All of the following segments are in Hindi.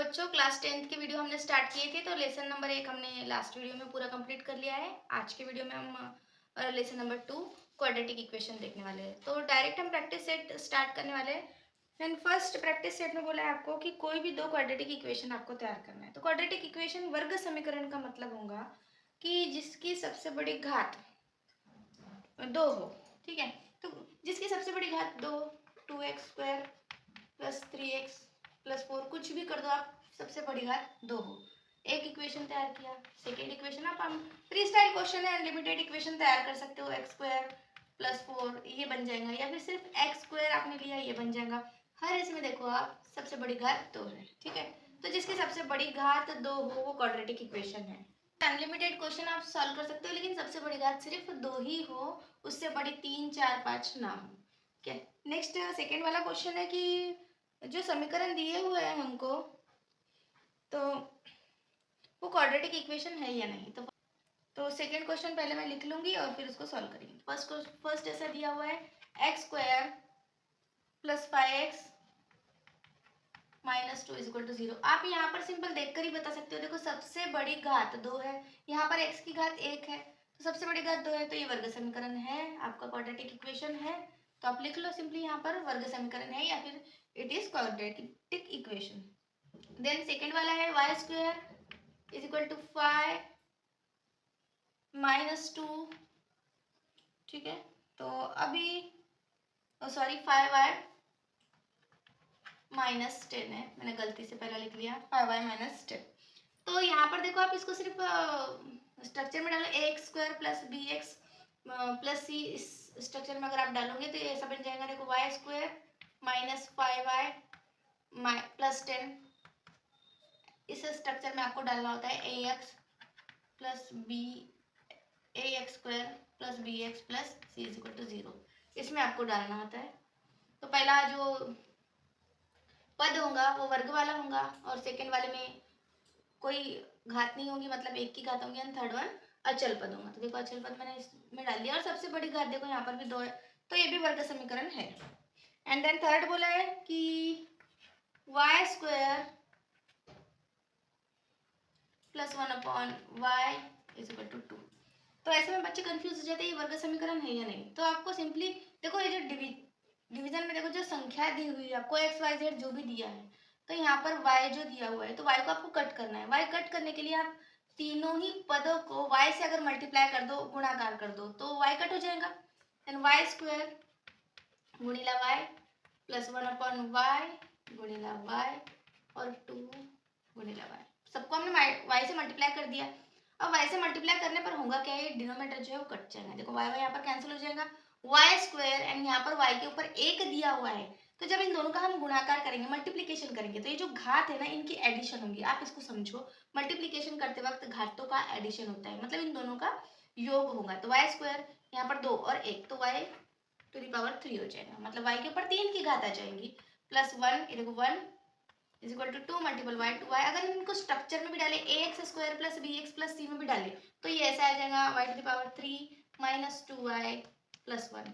बच्चों क्लास 10th की वीडियो हमने स्टार्ट किए थे, तो लेसन नंबर 1 हमने लास्ट वीडियो में पूरा कंप्लीट कर लिया है। आज के वीडियो में हम लेसन नंबर 2 क्वाड्रेटिक इक्वेशन देखने वाले हैं। तो डायरेक्ट हम प्रैक्टिस सेट स्टार्ट करने वाले हैं। एंड फर्स्ट प्रैक्टिस सेट में बोला है आपको कि कोई भी दो क्वाड्रेटिक इक्वेशन आपको तैयार करना है। तो क्वाड्रेटिक इक्वेशन वर्ग समीकरण का मतलब होगा कि जिसकी सबसे बड़ी घात 2 हो। ठीक है, तो जिसकी सबसे बड़ी घात 2, 2x² प्लस 3x प्लस 4 कुछ भी कर दो आप, सबसे बड़ी घात 2 हो। एक इक्वेशन तैयार किया। सेकेंड इक्वेशन आप हम फ्री स्टाइल क्वेश्चन है, अनलिमिटेड इक्वेशन तैयार कर सकते हो। x² प्लस 4 ये बन जाएगा, या फिर सिर्फ x² आपने लिया ये बन जाएगा। हर इसमें देखो आप सबसे बड़ी घात 2 है। ठीक है, तो जिसकी सबसे बड़ी घात 2 हो वो क्वाड्रेटिक इक्वेशन है। अनलिमिटेड क्वेश्चन आप सॉल्व कर सकते हो, लेकिन सबसे बड़ी घात सिर्फ 2 ही हो, उससे बड़ी 3, 4, 5 ना हो। क्या नेक्स्ट सेकेंड वाला क्वेश्चन है कि जो समीकरण दिए हुए हैं हमको, तो वो क्वाड्रेटिक इक्वेशन है या नहीं। तो सेकेंड क्वेश्चन पहले मैं लिख लूंगी और फिर उसको सॉल्व करेंगे। फर्स्ट ऐसा दिया हुआ है x² plus 5x minus 2 is equal to 0। आप यहाँ पर सिंपल देखकर ही बता सकते हो। देखो सबसे बड़ी घात 2 है, यहाँ पर x की घात 1 है, तो सबसे बड़ी घात 2 है, तो ये वर्ग समीकरण है, आपका क्वाड्रेटिक इक्वेशन है। तो आप लिख लो सिंपली यहाँ पर वर्ग समीकरण है, या फिर it is quadratic equation. Then second वाला है y² is equal to 5 minus 2। ठीक है, तो अभी सॉरी 5y माइनस 10 है, मैंने गलती से पहले लिख लिया 5y माइनस 10। तो यहाँ पर देखो आप इसको सिर्फ स्ट्रक्चर में डालो, ax² plus bx plus c। इस स्ट्रक्चर में अगर आप डालोगे तो ये ऐसा बन जाएगा। देखो y² माइनस 5y प्लस 10। इस स्ट्रक्चर में आपको डालना होता है ax plus b ax² plus bx plus c is equal to 0। इसमें आपको डालना होता है। तो पहला जो पद होगा वो वर्ग वाला होगा, और सेकेंड वाले में कोई घात नहीं होगी, मतलब एक की घात होगी, एंड थर्ड वन अचल पद होगा। तो देखो अचल पद मैंने इसमें डाल दिया, और सबसे बड़ी घात देखो यहाँ पर भी 2 है, तो ये भी वर्ग समीकरण है। एंड देन थर्ड बोला है कि y² plus 1/y is equal to 2। तो ऐसे में बच्चे कंफ्यूज हो जाते हैं ये वर्ग समीकरण है या नहीं। तो आपको सिंपली देखो, ये जो डिवीजन में देखो जो संख्या दी हुई है आपको x y z जो भी दिया है, तो यहाँ पर y जो दिया हुआ है, तो y को आपको कट करना है। y कट करने के लिए आप तीनों ही पदों को y से अगर मल्टीप्लाई कर दो, गुणाकार कर दो, तो y कट हो जाएगा। देन y² गुणिला y प्लस 1/y गुणिला y और 2 गुणिला y। सबको हमने y से मल्टीप्लाई कर दिया। अब y से मल्टीप्लाई करने पर होगा क्या, ये डिनोमिनेटर जो है वो कट जाएगा। देखो y यहाँ पर कैंसिल हो जाएगा, y² एंड यहाँ पर y के ऊपर 1 दिया हुआ है, तो जब इन दोनों का हम गुणाकार करेंगे, मल्टीप्लिकेशन करेंगे, तो ये जो घात है ना इनकी एडिशन होगी। आप इसको समझो, मल्टीप्लिकेशन करते वक्त घातों का एडिशन होता है, मतलब इन दोनों का योग होगा। तो y² यहाँ पर 2 और 1, तो y टू द पावर 3 हो जाएगा, मतलब y के ऊपर 3 की घात आ जाएगी, प्लस 1 देखो 1 is equal to 2 multiple y 2y। अगर इनको स्ट्रक्चर में भी डाले ax² plus bx plus c में भी डाले, तो ये ऐसा आ जाएगा y to the power 3 minus 2y plus 1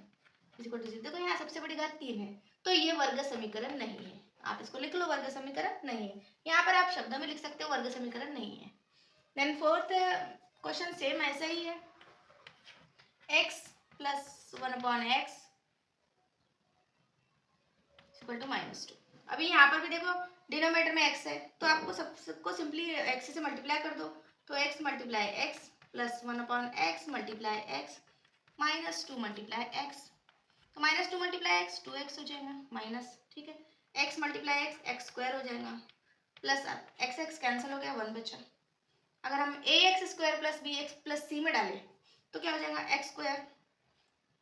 is equal to 0। देखो यहाँ सबसे बड़ी घात 3 है, तो ये वर्ग समीकरण नहीं है। आप इसको लिख लो, वर्ग समीकरण नहीं है। यहाँ पर आप शब्दों में लिख सकते हो वर्ग समीकरण नहीं है। देन फोर्थ क्वेश्चन सेम ऐसा ही है, x plus 1/x equal to minus 2। अभी यहाँ पर भी देखो डिनोमिनेटर में x है, तो आपको सबको सिंपली x से मल्टीप्लाई कर दो, तो x multiply x plus 1/x multiply x minus 2 multiply x। तो माइनस 2 मल्टीप्लाई x 2x हो जाएगा माइनस। ठीक है, x मल्टीप्लाई x² हो जाएगा, प्लस x कैंसिल हो गया, 1 बचा। अगर हम ax² plus bx plus c में डालें तो क्या हो जाएगा, x²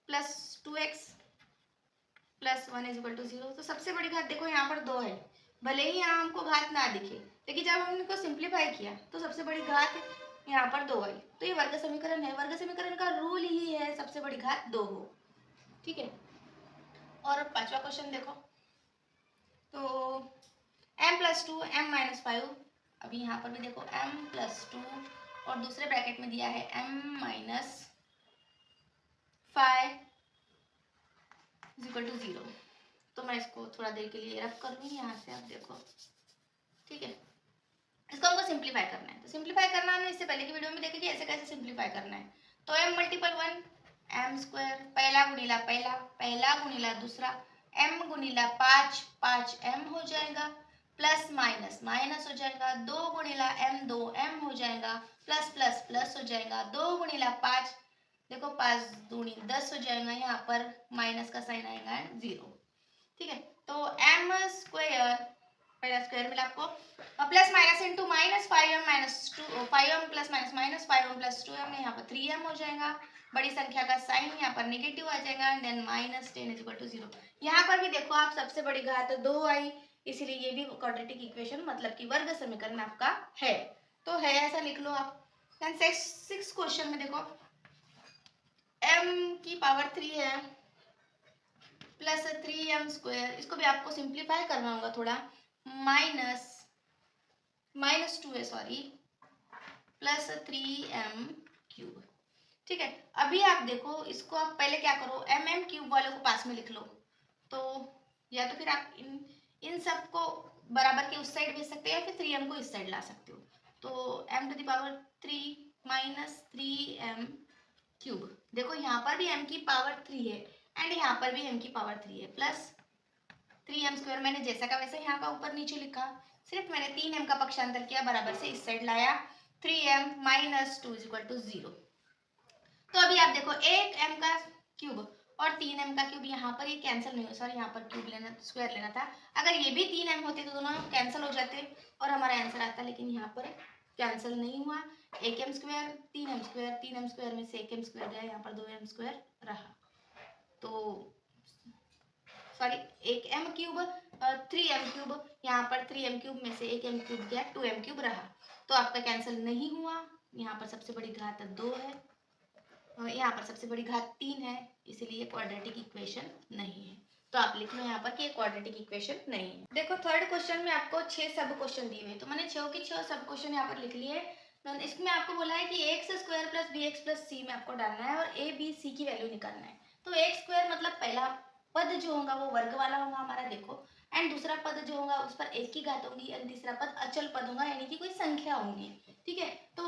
plus 2x plus 1 is equal to 0। तो सबसे बड़ी घात देखो यहाँ पर 2 है, भले ही यहाँ हमको घात ना दिखे, लेकिन जब हमने इनको सिंप्लीफाई किया तो सबसे बड़ी घात यहाँ पर 2 आई, तो ये वर्ग समीकरण है। वर्ग समीकरण का रूल ही है सबसे बड़ी घात 2 हो। ठीक है, और पांचवा क्वेश्चन देखो, तो m प्लस 2 m माइनस 5। अभी यहाँ पर भी देखो m प्लस 2 और दूसरे ब्रैकेट में दिया है m minus 5 is equal to 0। तो मैं इसको थोड़ा देर के लिए रफ कर लूँगी यहाँ से, आप देखो। ठीक है, सिंप्लीफाई करना है। तो सिंप्लीफाई करना हमने इससे पहले की वीडियो में देखा कि ऐसे कैसे सिंप्लीफाई करना है। तो m मल्टीपल 1 m स्क्वायर, पहला गुणिला पहला, पहला गुणिला दूसरा, m गुणिला 5, 5m हो जाएगा, प्लस माइनस माइनस हो जाएगा, 2 गुणिला m 2m हो जाएगा, प्लस प्लस प्लस हो जाएगा, 2 गुणिला 5, देखो 5 दूनी 10 हो जाएगा, यहाँ पर माइनस का साइन आएगा एंड 0। ठीक है, तो m स्क्वायर, पहला स्क्वायर मिला आपको, plus minus into minus 5m minus 2, 5m plus minus minus 5m plus 2m, यहाँ पर 3m हो जाएगा, बड़ी संख्या का साइन यहाँ पर नेगेटिव आ जाएगा and then minus 10 is equal to 0। यहाँ पर भी देखो आप सबसे बड़ी घात 2 आई, इसीलिए ये भी क्वाड्रेटिक इक्वेशन मतलब कि वर्ग समीकरण आपका है, तो है ऐसा लिख लो आप। देन 6 क्वेश्चन में देखो m की पावर 3 है प्लस 3m स्क्वायर, इसको भी आपको सिंप्लीफाई करना होगा थोड़ा, माइनस 2 है सॉरी, प्लस 3m क्यूब। ठीक है, अभी आप देखो इसको, आप पहले क्या करो, mm क्यूब वाले को पास में लिख लो, तो या तो फिर आप इन सब को बराबर के उस साइड भेज सकते हो या फिर 3m को इस साइड ला सकते हो। तो m to the power 3 minus 3m cube, देखो यहाँ पर भी m की पावर 3 है एंड यहाँ पर भी m की पावर 3 है, प्लस 3m स्क्वायर, मैंने जैसा का वैसा यहाँ का ऊपर नीचे लिखा, सिर्फ मैंने 3m का पक्षांतर किया, बराबर से इस साइड लाया, 3m minus 2 is equal to 0। तो अभी आप देखो 1m का क्यूब और 3m का क्यूब यहाँ पर ये कैंसिल नहीं हो, सॉरी यहाँ पर क्यूब लेना, स्क्वायर लेना था, अगर ये भी 3m होते तो दोनों कैंसिल हो जाते और हमारा आंसर आता, लेकिन यहाँ पर कैंसिल नहीं हुआ, 1m square 3m square, 3m square में से 1m स्क्वायर गया, यहाँ पर 2m स्क्वायर रहा, तो sorry 1m cube 3m cube, यहाँ पर 3m क्यूब में से 1m क्यूब गया, 2m क्यूब रहा, तो आपका कैंसिल नहीं हुआ, यहाँ पर सबसे बड़ी घात 2 है, यहाँ पर सबसे बड़ी घात 3 है, इसीलिए क्वाड्रेटिक इक्वेशन नहीं है। तो आप लिख लो यहाँ पर कि क्वाड्रेटिक इक्वेशन नहीं है। देखो थर्ड क्वेश्चन में आपको 6 सब क्वेश्चन दिए हुए, तो मैंने 6 की 6 सब क्वेश्चन यहाँ पर लिख लिए। इसमें आपको बोला है कि x square plus b x plus c में आपको डालना है और ए बी सी की वैल्यू निकालना है। तो एक्स स्क्वायर मतलब पहला पद जो होगा वो वर्ग वाला होगा हमारा, देखो, एंड दूसरा पद जो होगा उस पर एक की घात होगी, एंड तीसरा पद अचल पद होगा, यानी कि कोई संख्या होगी। ठीक है, तो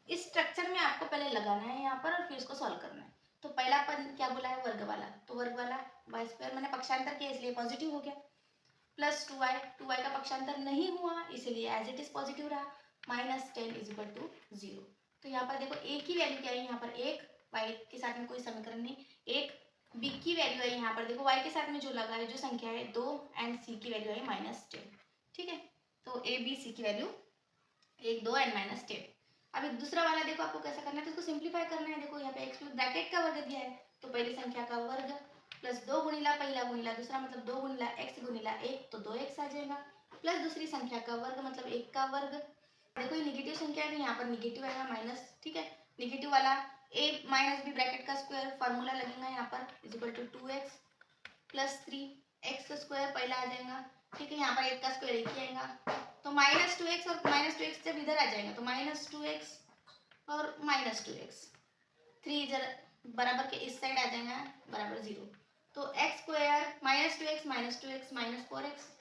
इस स्ट्रक्चर में आपको पहले लगाना है यहाँ पर और फिर इसको सॉल्व करना है। तो पहला पद क्या बोला है, वर्ग वाला, तो वर्ग वाला वाई स्क्वायर, मैंने पक्षांतर किया इसलिए पॉजिटिव हो गया, प्लस 2y का पक्षांतर नहीं हुआ इसलिए एज इट इज पॉजिटिव रहा, माइनस 10 इज इक्वल टू 0। तो यहाँ पर देखो a की वैल्यू क्या है, यहाँ पर 1, y के साथ में कोई समीकरण नहीं, 1, b की वैल्यू है यहाँ पर देखो y के साथ में जो लगा है जो संख्या है 2, एंड c की वैल्यू है माइनस 10। ठीक है, तो a b c की वैल्यू 1, 2 एंड माइनस 10। अभी दूसरा वाला देखो आपको कैसा करना है, तो इसको सिंप्लीफाई करना है। देखो यहाँ पे x ब्रैकेट का वर्ग दिया है, तो पहली संख्या का वर्ग प्लस 2 गुणिला पहला गुणिला दूसरा मतलब 2 गुणिला x गुणिला 1, तो 2x आ जाएगा, प्लस दूसरी संख्या का वर्ग मतलब 1 का वर्ग, देखो ये निगेटिव संख्या है तो यहाँ पर निगेटिव आएगा माइनस, ठीक है, निगेटिव वाला a माइनस बी ब्रैकेट का स्क्वायर फार्मूला लगेगा यहाँ पर is equal to 2x plus 3x square पहला आ जाएगा, ठीक है, यहाँ पर 1 का स्क्वायर 1 ही आएगा, तो माइनस 2x और माइनस 2x जब इधर आ जाएगा तो माइनस 2x और माइनस 2x, 3 इधर बराबर के इस साइड आ जाएगा बराबर 0, तो x square minus 2x minus 4x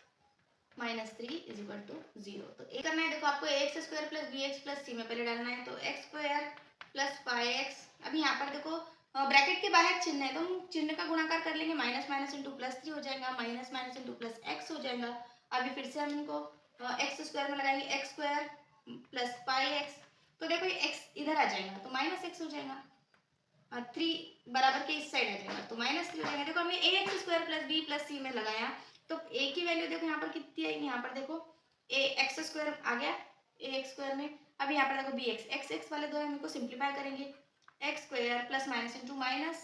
minus 3 is equal to 0। तो एक करना है, देखो आपको x square plus b x plus c में पहले डालना है, तो एक्स स्क्वायर प्लस 5x, अभी यहाँ पर देखो ब्रैकेट के बाहर चिन्ह है तो हम चिन्ह का गुणाकार कर लेंगे, माइनस माइनस इंटू प्लस 3 हो जाएगा, minus minus into plus x हो जाएगा। अभी फिर से हम इनको एक्स स्क्वायर में लगाएंगे, एक्स स्क्वायर प्लस 5x, तो देखो ये एक्स इधर आ जाएगा तो माइनस एक्स हो जाएगा, 3 बराबर के इस साइड आ जाएगा तो माइनस 3 हो जाएगा। देखो हमने a x square plus b plus c में लगाया तो ए की वैल्यू देखो यहाँ पर कितनी आएगी, यहाँ पर देखो ए एक्स स्क्वायर आ गया ए एक्स स्क्वायर में, अब यहाँ पर देखो बी एक्स एक्स वाले दो हम इनको सिंप्लीफाई करेंगे, x square plus minus into minus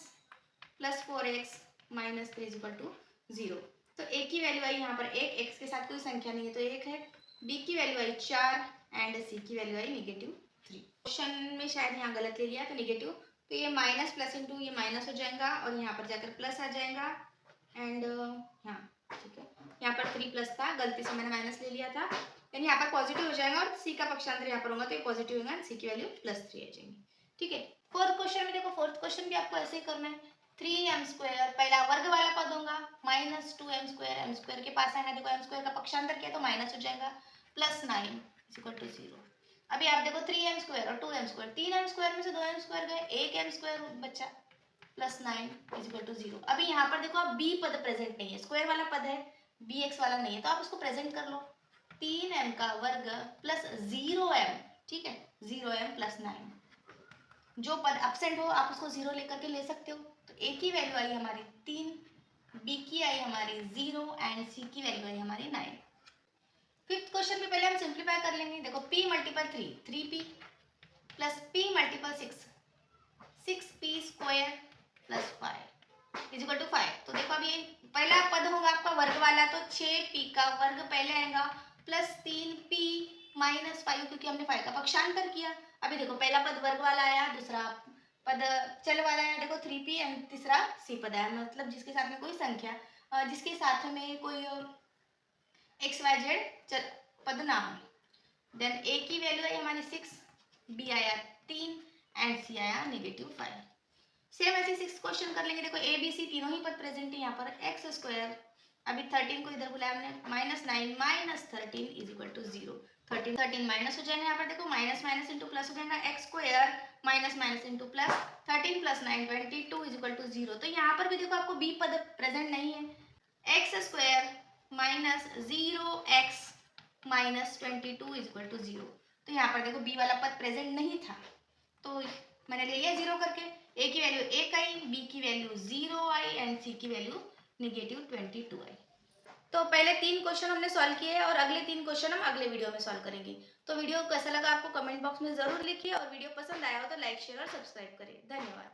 plus 4x minus 3 is equal to 0। तो ए की वैल्यू आई यहाँ पर 1, एक्स के साथ कोई संख्या नहीं है तो 1 है, बी की वैल्यू आई 4 एंड सी की वैल्यू आई -3। क्वेश्चन में शायद यहाँ गलत ले लिया तो नेगेटिव, तो ये माइनस प्लस इंटू ये माइनस हो जाएगा और यहाँ पर जाकर प्लस आ जाएगा एंड हाँ ठीक है, यहाँ पर 3 प्लस था, गलती से मैंने माइनस ले लिया था, यानी यहाँ पर पॉजिटिव हो जाएगा और सी का पक्षांतर यहाँ पर होगा तो ये पॉजिटिव होगा, सी की वैल्यू +3 आ जाएगी। ठीक है, फोर्थ क्वेश्चन में देखो, फोर्थ क्वेश्चन भी आपको ऐसे ही करना है, 3m स्क्वायर पहला वर्ग वाला पद होगा, minus 2m square, m square के पास आएगा, देखो m स्क्वायर का पक्षांतर किया तो माइनस हो जाएगा, +9 इज इक्वल टू 0। अभी आप देखो 3m² और 2m², 3m² में से 2m² गए, 1m² बचा प्लस 9 इज इक्वल टू 0। अभी यहाँ पर देखो आप b पद प्रेजेंट नहीं है, स्क्वायर वाला पद है, bx वाला नहीं है, तो आप उसको प्रेजेंट कर लो। 3m का वर्ग प्लस 0m, ठीक है, 0m प्लस 9। जो पद एब्सेंट हो आप उसको 0 लेकर के ले सकते हो। तो a की वैल्यू आई हमारी 3, b की आई हमारी 0 एंड c की वैल्यू आई हमारी 9। फिफ्थ क्वेश्चन में पहले हम सिंप्लीफाई कर लेंगे। देखो p multiple 3, 3p plus p multiple 6, 6p² plus 5 is equal to 5। तो देखो अभी पहला पद होगा आपका वर्ग वाला, तो 6p का वर्ग पहले आएगा प्लस 3p माइनस 5, क्योंकि हमने 5 का पक्षांतर किया। अभी देखो पहला पद वर्ग वाला आया, दूसरा पद चल वाला आया, देखो 3p एंड तीसरा c पद आया, मतलब जिसके साथ में कोई संख्या जिसके साथ में कोई XYZ पद ना हो। देन a की वैल्यू आई हमारी 6, b आया 3 एंड c आया -5। सेम ऐसे 6 क्वेश्चन कर लेंगे। देखो a b c तीनों ही पद प्रेजेंट है यहाँ पर, x², अभी 13 को इधर बुलाया हमने, -9 minus 13 is equal to 0। 13 minus हो जाएगा यहाँ पर, देखो माइनस माइनस इंटू प्लस हो जाएगा, x² minus minus into plus 13 plus 9 22 is equal to 0। तो यहाँ पर भी देखो आपको b पद प्रेजेंट नहीं है, x² minus 0x minus 22 is equal to 0। तो यहाँ पर देखो b वाला पद प्रेजेंट नहीं था, तो मैंने ले लिया 0 करके। a की वैल्यू 1 आई, b की वैल्यू 0 आई एंड c की वैल्यू -22 आई। तो पहले 3 क्वेश्चन हमने सॉल्व किए और अगले 3 क्वेश्चन हम अगले वीडियो में सॉल्व करेंगे। तो वीडियो कैसा लगा आपको कमेंट बॉक्स में ज़रूर लिखिए, और वीडियो पसंद आया हो तो लाइक शेयर और सब्सक्राइब करें। धन्यवाद।